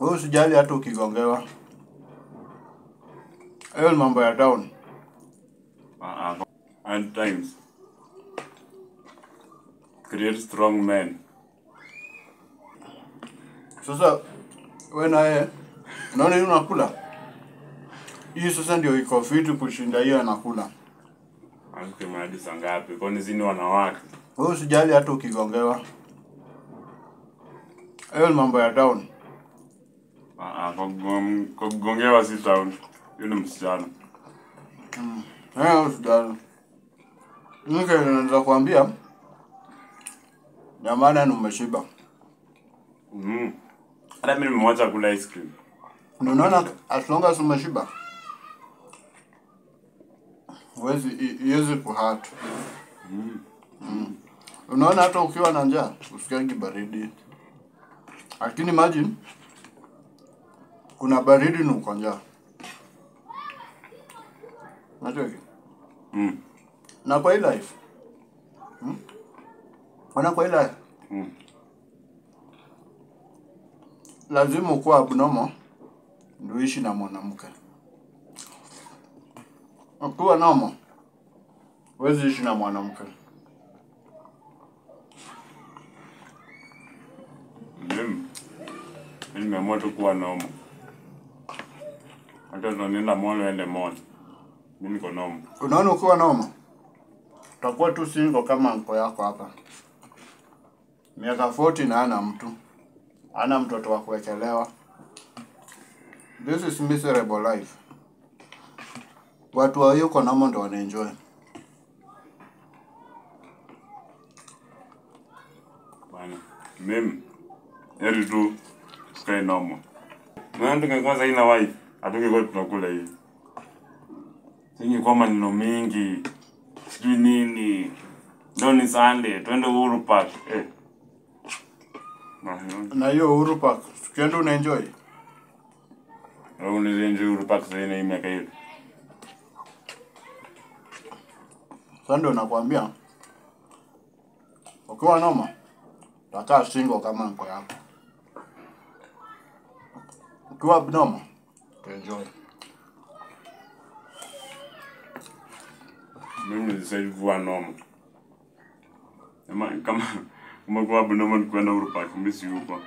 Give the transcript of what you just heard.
Wewe usijali hata ukigongewa. Hayo ni mambo ya town. And times create strong men. Sasa wewe naye unaona yule unakula? Hii sasa ndio iko fiti kushinda hiyo anakula. Anke maadi sangapi? Kwani zini wanawake? Wewe usijali hata ukigongewa. Hayo ni mambo ya town. Kugongewa si town. Yule msichana. Usijali. Naweza kuambia jamani umeshiba. Hata mimi nimemwacha kula ice cream. Unaona as long as umeshiba. Iwezi kuhata. Unaona hata ukiwa na njaa usikiagi baridi. Lakini imagine kuna baridi na uko njaa. Unajua hivi? Na kwa hii life. Kwa hii life. Lazima ukuwa abnormal ndio uishi na mwanamke. Ukiwa normal huwezi ishi na mwanamke. Mimi nimeamua tu kuwa normal. Hata tunaenda mall ende mall. Mimi niko normal. Unaona ukiwa normal utakuwa tu single kama mko yako hapa. Miaka 40 na hana mtu. Hana mtoto wa kuwekelewa. This is miserable life. Watu wa yuko normal ndio wanaenjoy. Bana, mimi heri tu sky normal. Mwana tungekwanza ina wife, hatungekuwa tunakula hivi. Singi kwa maneno mingi. Sijui nini. Leo ni Sunday, twende Uhuru Park. Na hiyo Uhuru Park, tukienda unaenjoy? Wewe unaenjoy Uhuru Park sasa ina miaka hiyo. Sasa ndio nakwambia. Ukiwa normal, utakaa single kama mko yako. Ukiwa abnormal, enjoy. Mimi nisai kuwa normal. Kama kwa abnormal kwenda Uhuru Park, mimi si yuko.